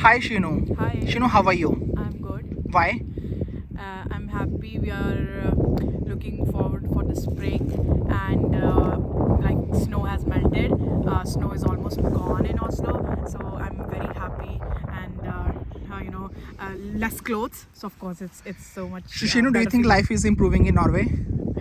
Hi Shinu. Hi, Shinu, how are you? I'm good. Why? I'm happy. We are looking forward for the spring, and like snow has melted. Snow is almost gone in Oslo, so I'm very happy. And less clothes. So of course, it's so much Shinu, do you better think feeling. life is improving in Norway?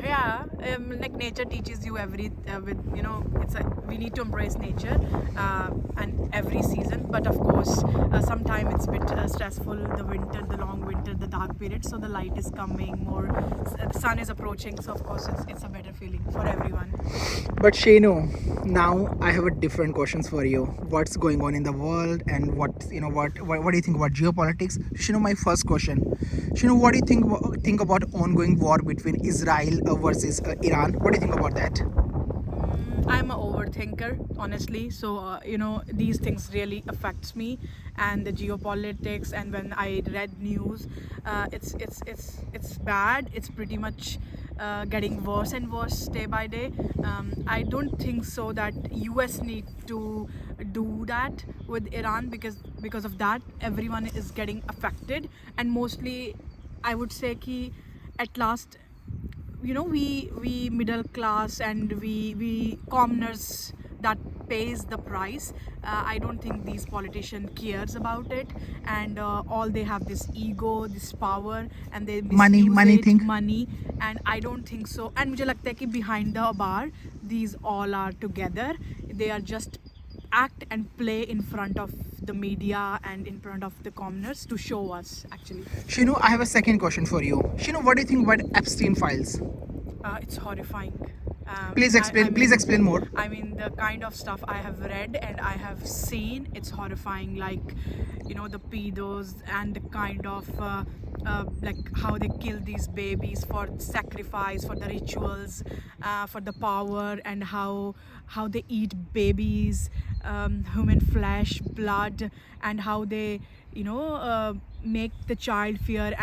Yeah, like nature teaches you every with we need to embrace nature and every season, but of course sometimes it's a bit stressful, the winter, the long winter, the dark period, so the light is coming more, the sun is approaching, so of course it's a better feeling for everyone. But Shinu, now I have a different questions for you. What's going on in the world, and what do you think about geopolitics? Shinu, my first question. Shinu, what do you think about ongoing war between Israel versus Iran? What do you think about that? I'm an overthinker, honestly. So these things really affects me, and the geopolitics. And when I read news, it's bad. It's pretty much getting worse and worse day by day. I don't think so that US need to do that with Iran, because of that everyone is getting affected, and mostly I would say ki at last, we middle class and we commoners that pays the price. I don't think these politician cares about it, and all they have this ego, this power, and they misuse Money it, thing. money. And I don't think so, and मुझे लगता है कि behind the bar these all are together. They are just act and play in front of the media and in front of the commoners to show us actually. Shinu, I have a second question for you. Shinu, what do you think about Epstein files? It's horrifying. Please explain. Please explain more. I mean, the kind of stuff I have read and I have seen, it's horrifying. Like, the pedos and the kind of like how they kill these babies for sacrifice, for the rituals, for the power, and how they eat babies, human flesh, blood, and how they, make the child fear.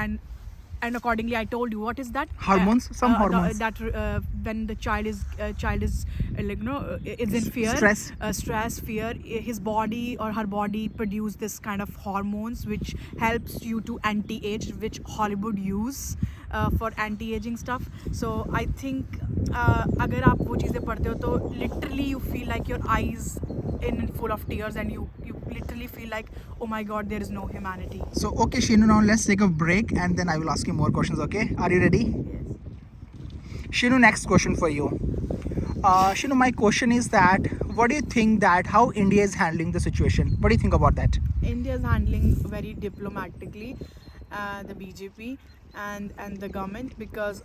And accordingly, I told you what is that Hormones, some hormones. that when the child is is in fear, stress, fear, his body or her body produce this kind of hormones which helps you to anti-age, which Hollywood use for anti-aging stuff. So I think अगर आप वो चीज़ें पढ़ते हो तो literally you feel like your eyes in full of tears, and you literally feel like, oh my god, there is no humanity. So, okay, Shinu, now let's take a break and then I will ask you more questions, okay? Are you ready? Yes. Shinu, next question for you. Shinu, my question is that what do you think that how India is handling the situation? What do you think about that? India is handling very diplomatically the BJP and the government, because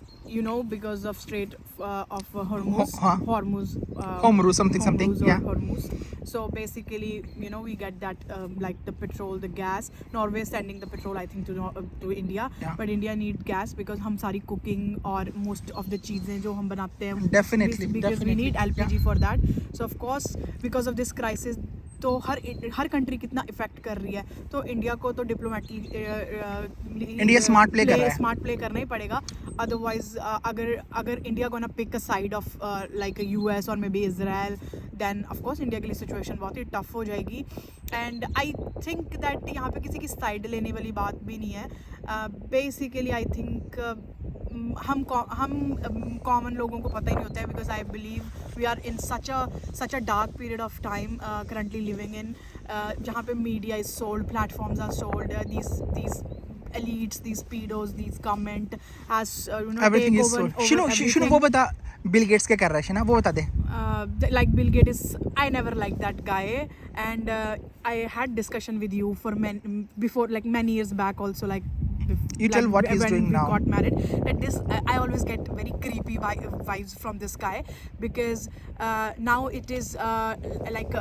because of Strait of Hormuz, Huh? Hormuz, something, Hormuz or yeah. Hormuz. So basically, we get that like the petrol, the gas. Norway is sending the petrol, I think, to India, Yeah. but India need gas because हम सारी cooking or most of the चीजें जो हम बनाते हैं, Definitely, because we definitely, need LPG yeah. for that. So of course, because of this crisis, तो हर country कितना effect कर रही है, तो इंडिया को तो डिप्लोमेटिक India smart play कर रहा है. स्मार्ट प्ले करना ही पड़ेगा. अदरवाइज अगर India gonna pick a side of like US और maybe Israel, then of course India के लिए सिचुएशन बहुत ही टफ हो जाएगी. एंड आई थिंक दैट यहाँ पे किसी की साइड लेने वाली बात भी नहीं है. बेसिकली आई थिंक हम कॉमन लोगों को पता ही नहीं होता है, because I believe we are in such a dark period of time currently living in, जहाँ पे media is sold, platforms are sold, these elites, these pedos, these government has Everything take is over, so. Shinu, वो बता Bill Gates क्या कर रहा है Shina? वो बता दे. like Bill Gates is, I never liked that guy, and I had discussion with you for before, like many years back also, like You tell what he's when doing we now. got married, that this I always get very creepy vibes from this guy, because now it is like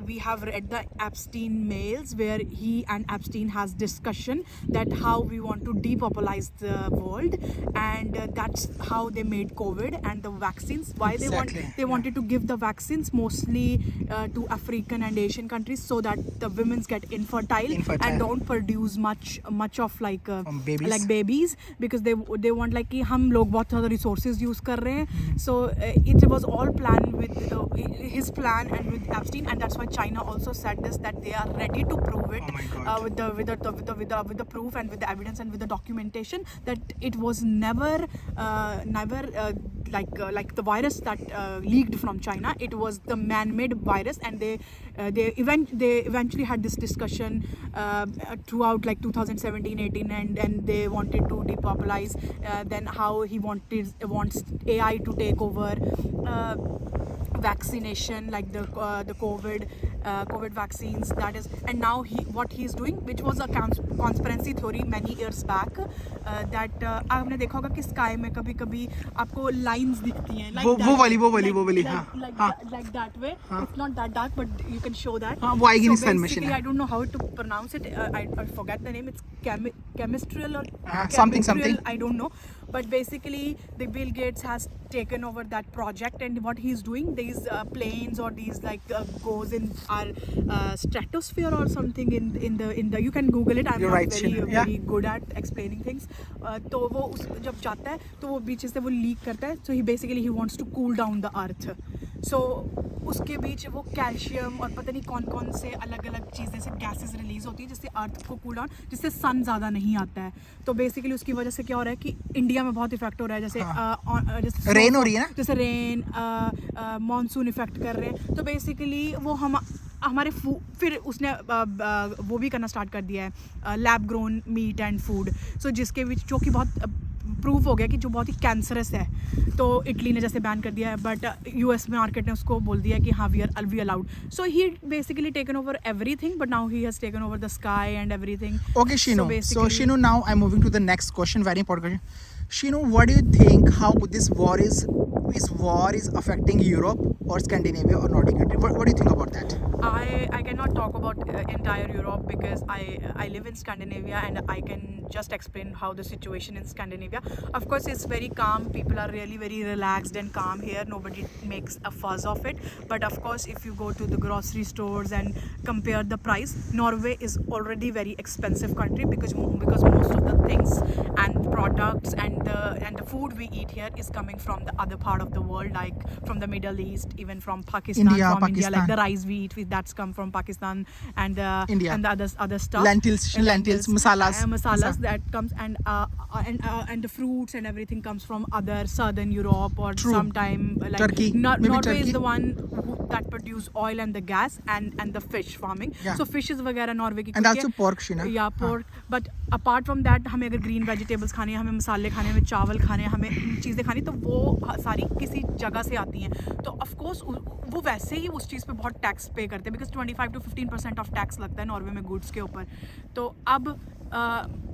we have read the Epstein mails where he and Epstein has discussion that how we want to depopularize the world, and that's how they made COVID and the vaccines. Why Exactly, they wanted to give the vaccines mostly to African and Asian countries, so that the women's get infertile and don't produce much of like babies. like babies, because they want like कि हम लोग बहुत ज़्यादा resources use कर रहे हैं. So it was all planned with his plan and with Epstein, and that's why China also said this, that they are ready to prove it Oh my God. with the proof and with the evidence and with the documentation that it was never like the virus that leaked from China. It was the man-made virus, and they eventually had this discussion throughout like 2017-18, and they wanted to depopularize. Then how he wants AI to take over vaccination, like the COVID vaccines, that is. And now what he's doing, which was a conspiracy theory many years back, that आपने देखा होगा कि sky में कभी कभी आपको lines दिखती हैं, like वो वाली हाँ हाँ like that way. It's not that dark, but you can show that. हाँ, वो आएगी नहीं सन machine basically, I don't know how to pronounce it. I forget the name. It's chemistrial or something. chemistrial, I don't know. But basically, the Bill Gates has taken over that project, and what he's doing, these planes or these goes in our stratosphere or something in the you can Google it. I'm You're not right, very Sheena. Yeah. very good at explaining things. तो वो जब जाता है तो वो बीच से वो leak करता है. So he wants to cool down the earth. So उसके बीच वो कैल्शियम और पता नहीं कौन से अलग अलग चीज़ें से गैसेस रिलीज होती है जिससे अर्थ को कूल डाउन, जिससे सन ज़्यादा नहीं आता है. तो बेसिकली उसकी वजह से क्या हो रहा है कि इंडिया में बहुत इफेक्ट हो रहा है, जैसे रेन हो रही है ना, जैसे रेन मॉनसून इफेक्ट कर रहे हैं. तो बेसिकली वो हमारे फिर उसने वो भी करना स्टार्ट कर दिया है, lab grown meat and food. So जिसके बीच जो कि बहुत प्रूव हो गया कि जो बहुत ही कैंसरस है. तो इटली ने जैसे बैन कर दिया है, बट यूएस मार्केट ने उसको बोल दिया कि हाँ we allowed. So he basically taken over everything, but now he has taken over the sky and everything. Okay, Shinu. So Shinu, now I'm moving to the next question. Very important question. Shinu, what do you think? How this war is affecting Europe or Scandinavia or Nordic country? What do you think about that? I cannot talk about entire Europe because I live in Scandinavia, and I can just explain how the situation in Scandinavia. Of course, it's very calm. People are really very relaxed and calm here. Nobody makes a fuzz of it. But of course, if you go to the grocery stores and compare the price, Norway is already very expensive country because most of the things and products and the food we eat here is coming from the other part of the world, like from the Middle East, even from Pakistan, India, from Pakistan. India, like the rice we eat, that's come from Pakistan, and India. and the other stuff, Lentils, masalas. that comes, and the fruits and everything comes from other southern Europe, or True. sometime like Turkey, maybe Norway Turkey. is the one that produce oil and the gas and the fish farming. Yeah. So fishes वगैरह Norway की And कुछ also है. pork, Shina. Yeah, pork. But apart from that, हमें अगर green vegetables खाने हैं, हमें मसाले खाने हैं, हमें चावल खाने हैं, हमें चीज़ें खानी, तो वो सारी किसी जगह से आती हैं. तो of course वो वैसे ही उस चीज़ पे बहुत टैक्स पे करते हैं, because 25 to 15% ऑफ टैक्स लगता है नॉर्वे में गुड्स के ऊपर. तो अब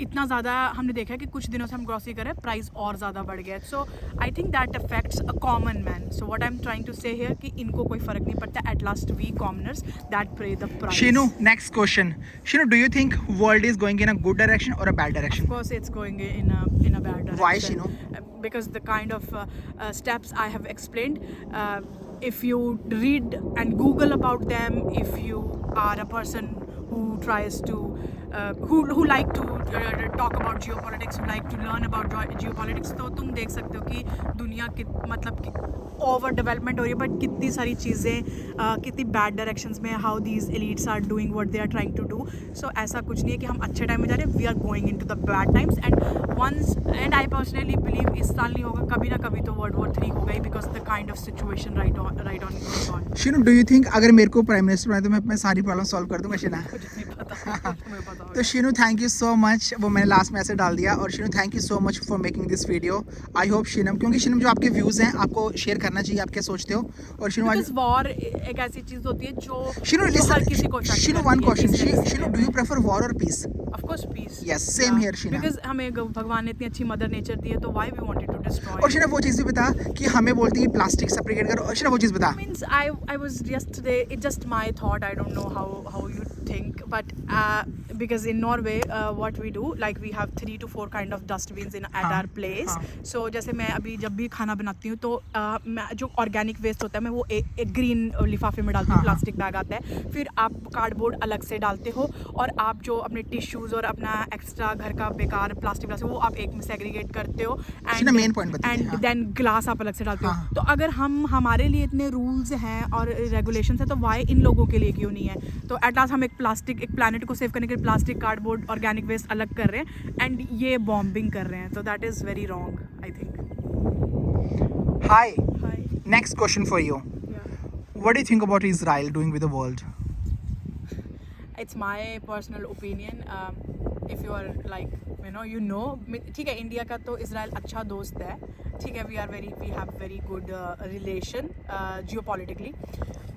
इतना ज़्यादा हमने देखा है कि कुछ दिनों से हम ग्रॉसरी करें, प्राइस और ज़्यादा बढ़ गया है. So I think that affects a common man. So what I am trying to say here कि इनको कोई फ़र्क नहीं पड़ता. At last we commoners that pay the price. Shinu, next question. Shinu, do you think world is going in a good direction or a bad direction? Of course, it's going in a bad direction. Why, Shinu? Because the kind of steps I have explained, if you read and Google about them, if you are a person who tries to who like to talk about geopolitics, who like to learn about geopolitics, तो तुम देख सकते हो कि दुनिया मतलब over development हो रही है, बट कितनी सारी चीज़ें कितनी बैड डायरेक्शंस में, how these elites are doing what they are trying to do. So ऐसा कुछ नहीं है कि हम अच्छे टाइम में जा रहे हैं. We are going into the bad times, and I personally believe इस साल नहीं होगा, कभी ना कभी तो World War III होगा ही, because the kind of situation right on going on. Shinu, do you think अगर मेरे को प्राइम मिनिस्टर बनाए तो मैं अपनी सारी प्रॉब्लम सॉल्व कर दूंगा, Shina? तो Shinu, thank you so much. वो मैंने लास्ट में ऐसे डाल दिया. और Shinu, thank you so much for making this video. I hope Shinu, क्योंकि Shinu जो आपके व्यूज़ हैं आपको शेयर करना चाहिए, आप क्या सोचते हो. और Shinu, बिकॉज वॉर एक ऐसी चीज़ होती है जो Shinu, हर किसी को affect Shinu, करती one है. question. Peace Shinu, do you prefer war or peace? Of course, peace. Yes, same here, Shina. Because हमें भगवान ने इतनी अच्छी मदर नेचर दी है, तो why we wanted to destroy. और Shina, वो चीज़ भी बता कि हमें बोलती है प्लास्टिक सेपरेट करो. और Shina, वो चीज़ बता. Means I was yesterday. It's just my thought. I don't know how you think, but because in Norway, what we do, like we have 3 to 4 kind of dustbins at our place. So जैसे मैं अभी जब भी खाना बनाती हूँ तो जो ऑर्गेनिक वेस्ट होता है मैं वो एक ग्रीन लिफाफे में डालती हूँ. प्लास्टिक बैग आता है, फिर आप कार्डबोर्ड अलग से डालते हो, और आप जो अपने टिश्यूज़ और अपना एक्स्ट्रा घर का बेकार प्लास्टिक वो आप एक में सेग्रीगेट करते हो. Shina, main पॉइंट बताइए। एंड हाँ। देन ग्लास आप अलग से डालते हो। हाँ। तो अगर हमारे लिए इतने रूल्स हैं और रेगुलेशंस हैं तो वाई इन लोगों के लिए क्यों नहीं है? तो एट लास्ट हम एक प्लानट को सेव करने के लिए प्लास्टिक, कार्डबोर्ड, ऑर्गेनिक वेस्ट अलग कर रहे हैं एंड ये बॉम्बिंग कर रहे हैं। तो that is very wrong I think. Hi, hi. Next question for you, what do you think about Israel doing with the world? It's my personal opinion. If you are like ठीक है, India का तो Israel अच्छा दोस्त है, ठीक है, we have very good relation geopolitically,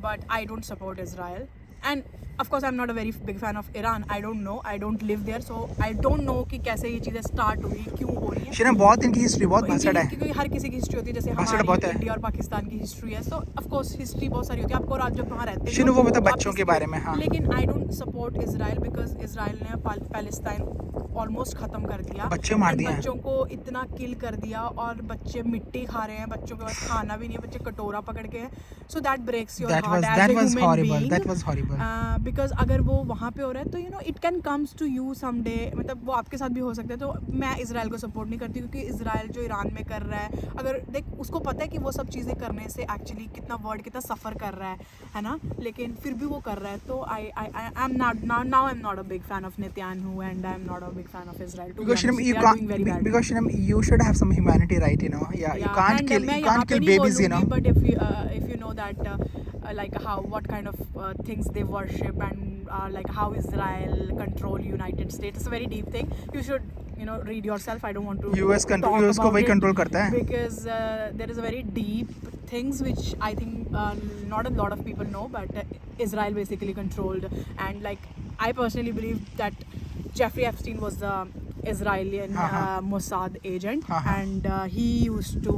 but I don't support Israel, and of course I'm not a very big fan of Iran. I don't know, I don't live there, so I don't know कि कैसे ये चीज़ें start हुई, क्यों हो रही है। शिना, बहुत इनकी हिस्ट्री बहुत भसड़ है, क्योंकि हर किसी की हिस्ट्री होती है, जैसे भसड़ बहुत है। हमारी इंडिया और पाकिस्तान की हिस्ट्री है, सो ऑफ कोर्स हिस्ट्री बहुत सारी होती है। आपको जब वहाँ रहते हैं शिनू, वो बता तो बच्चों आप के बारे में। हाँ, लेकिन I don't support Israel because Israel ने पैलेस्टाइन ऑलमोस्ट ख़त्म कर दिया, बच्चे मार दिए हैं। बच्चों को इतना किल कर दिया और बच्चे मिट्टी खा रहे हैं, बच्चों के पास खाना भी नहीं है, बच्चे कटोरा पकड़ के हैं। So that breaks your heart as a human being. that was horrible. Because अगर वो वहाँ पे हो रहा है तो it can comes to you someday, मतलब वो आपके साथ भी हो सकता है। तो मैं इजराइल को सपोर्ट नहीं करती, क्योंकि इजराइल जो ईरान में कर रहा है, अगर देख उसको पता है कि वो सब चीज़ें करने से एक्चुअली कितना वर्ल्ड कितना सफ़र कर रहा है ना, लेकिन फिर भी वो कर रहा है। तो I am not a big fan of Netanyahu and I am not a big fan of Israel. Because Shinam, you can't, because Shinam, you should have some humanity, right? You know, yeah, you can't kill babies, you know. But if you know that like what kind of things they worship and like how Israel control United States, it's a very deep thing. You should read yourself. I don't want to US को वही control करता है, because there is a very deep things which I think not a lot of people know, but Israel basically controlled. And like I personally believe that Jeffrey Epstein was the Israeli Mossad agent, and he used to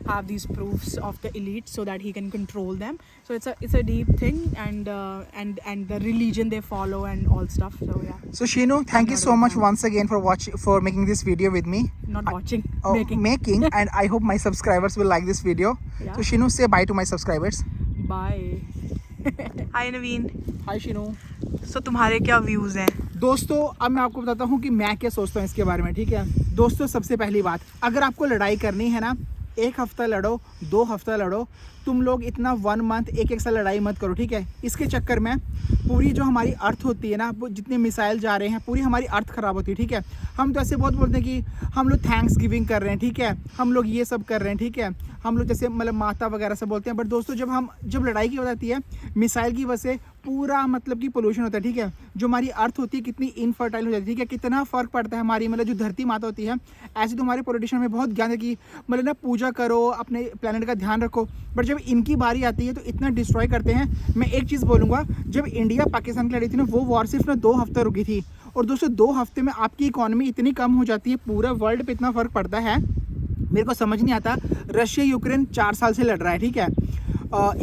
have these proofs of the elite so that he can control them. So it's a deep thing, and the religion they follow and all stuff. So yeah. So Shinu, thank you so much once again for making this video with me. Not watching, making, and I hope my subscribers will like this video. Yeah. So Shinu, say bye to my subscribers. Bye. Hi Naveen. Hi Shinu. So तुम्हारे क्या views हैं? दोस्तों, अब मैं आपको बताता हूँ कि मैं क्या सोचता हूँ इसके बारे में, ठीक है दोस्तों। सबसे पहली बात, अगर आपको लड़ाई करनी है ना, 1 हफ्ता लड़ो, 2 हफ्ता लड़ो, तुम लोग इतना 1 मंथ एक साल लड़ाई मत करो, ठीक है। इसके चक्कर में पूरी जो हमारी अर्थ होती है ना, वो जितने मिसाइल जा रहे हैं, पूरी हमारी अर्थ ख़राब होती है, ठीक है। हम तो ऐसे बहुत बोलते हैं कि हम लोग थैंक्स गिविंग कर रहे हैं, ठीक है, हम लोग ये सब कर रहे हैं, ठीक है, हम लोग जैसे मतलब माता वगैरह से बोलते हैं। बट दोस्तों, जब लड़ाई की वजह आती है, मिसाइल की वजह से पूरा मतलब कि पोल्यूशन होता है, ठीक है। जो हमारी अर्थ होती है कितनी इनफर्टाइल हो जाती है, ठीक है, कितना फ़र्क पड़ता है हमारी मतलब जो धरती माता होती है। ऐसे तो हमारे पॉलिटिशियन में बहुत ज्ञान है कि मतलब ना पूजा करो, अपने प्लेनेट का ध्यान रखो। बट जब इनकी बारी आती है तो इतना डिस्ट्रॉय करते हैं। मैं एक चीज़ बोलूँगा, जब इंडिया पाकिस्तान की लड़ी थी ना, वो वॉर सिर्फ ना 2 हफ्ते रुकी थी। और दोस्तों 2 हफ्ते में आपकी इकॉनमी इतनी कम हो जाती है, पूरा वर्ल्ड पे इतना फ़र्क पड़ता है। मेरे को समझ नहीं आता, रशिया यूक्रेन 4 साल से लड़ रहा है, ठीक है।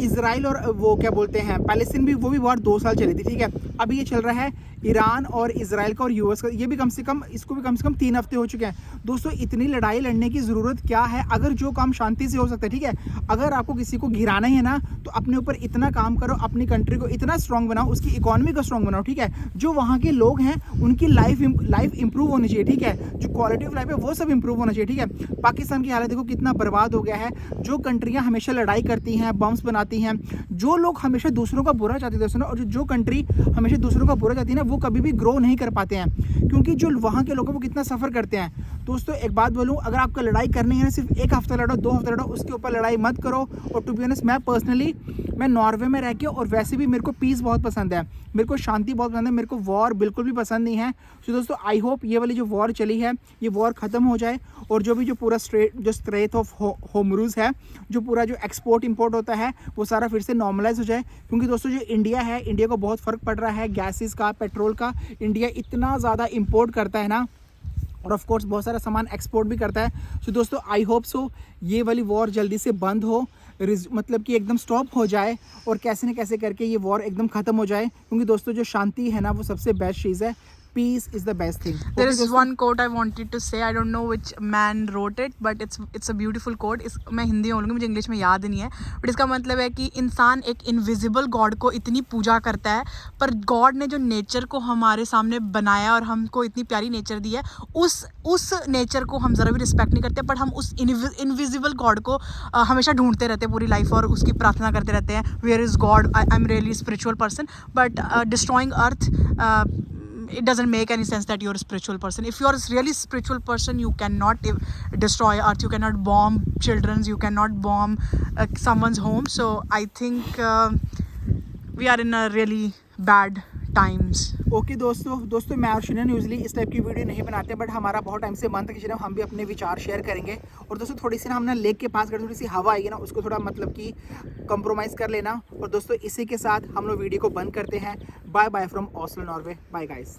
इजराइल और वो क्या बोलते हैं पैलेस्टीन भी, वो भी वॉर 2 साल चली थी, ठीक है। अभी ये चल रहा है ईरान और इजराइल का और यूएस का, ये भी कम से कम, इसको भी कम से कम 3 हफ्ते हो चुके हैं। दोस्तों, इतनी लड़ाई लड़ने की ज़रूरत क्या है, अगर जो काम शांति से हो सकता है, ठीक है। अगर आपको किसी को गिराना ही है ना, तो अपने ऊपर इतना काम करो, अपनी कंट्री को इतना स्ट्रॉन्ग बनाओ, उसकी इकॉनमी को स्ट्रॉन्ग बनाओ, ठीक है। जो वहाँ के लोग हैं उनकी लाइफ इंप्रूव होनी चाहिए, ठीक है। जो क्वालिटी ऑफ लाइफ है वो सब इंप्रूव होना चाहिए, ठीक है। पाकिस्तान की हालत देखो कितना बर्बाद हो गया है। जो कंट्रियाँ हमेशा लड़ाई करती हैं, बम्स बनाती हैं, जो लोग हमेशा दूसरों का बुरा चाहते थे, और जो कंट्री हमेशा दूसरों का बुरा चाहती है ना, वो कभी भी ग्रो नहीं कर पाते हैं, क्योंकि जो वहाँ के लोग हैं वो कितना सफ़र करते हैं। दोस्तों, एक बात बोलूँ, अगर आपको लड़ाई करनी है ना, सिर्फ 1 हफ्ता लड़ो, 2 हफ्ता लड़ो, उसके ऊपर लड़ाई मत करो। और टू बी ऑनेस्ट, मैं पर्सनली नॉर्वे में रह के, और वैसे भी मेरे को पीस बहुत पसंद है, मेरे को शांति बहुत पसंद है, मेरे को वॉर बिल्कुल भी पसंद नहीं है। तो दोस्तों, आई होप ये वाली जो वॉर चली है, ये वॉर ख़त्म हो जाए, और जो पूरा स्ट्रेट ऑफ होर्मुज़ है, जो पूरा जो एक्सपोर्ट इंपोर्ट होता है, वो सारा फिर से नॉर्मलाइज हो जाए। क्योंकि दोस्तों, जो इंडिया है, इंडिया को बहुत फ़र्क पड़ रहा है गैसेस का, पेट्रोल का। इंडिया इतना ज़्यादा इंपोर्ट करता है ना, और ऑफ कोर्स बहुत सारा सामान एक्सपोर्ट भी करता है। सो दोस्तों, आई होप सो ये वाली वॉर जल्दी से बंद हो, मतलब कि एकदम स्टॉप हो जाए, और कैसे न कैसे करके ये वॉर एकदम ख़त्म हो जाए। क्योंकि दोस्तों, जो शांति है ना, वो सबसे बेस्ट चीज़ है, peace is the best thing. There Okay, is दोस्तों? one quote I wanted to say. I don't know which man wrote it, but it's a beautiful quote. मैं हिंदी में बोलूँगी, मुझे इंग्लिश में याद नहीं है, बट इसका मतलब है कि इंसान एक इनविजिबल गॉड को इतनी पूजा करता है, पर गॉड ने जो नेचर को हमारे सामने बनाया और हमको इतनी प्यारी नेचर दी है, उस नेचर को हम ज़रा भी रिस्पेक्ट नहीं करते, बट हम उस इनविजिबल गॉड को हमेशा ढूंढते रहते हैं पूरी लाइफ और उसकी प्रार्थना करते रहते हैं. Where is God? I am really spiritual person, but destroying earth, it doesn't make any sense that you're a spiritual person. If you're a really spiritual person, you cannot destroy earth, you cannot bomb children's, you cannot bomb someone's home. So I think we are in a really bad times. Okay दोस्तों मैं और शिनन usually इस type की video नहीं बनाते, but हमारा बहुत time से मन था कि शिनन हम भी अपने विचार शेयर करेंगे. और दोस्तों थोड़ी सी ना हम ना लेक के पास कर, थोड़ी सी हवा आएगी ना, उसको थोड़ा मतलब कि कंप्रोमाइज़ कर लेना. और दोस्तों इसी के साथ हम लोग वीडियो को बंद करते हैं. Bye bye from Oslo, Norway. Bye guys.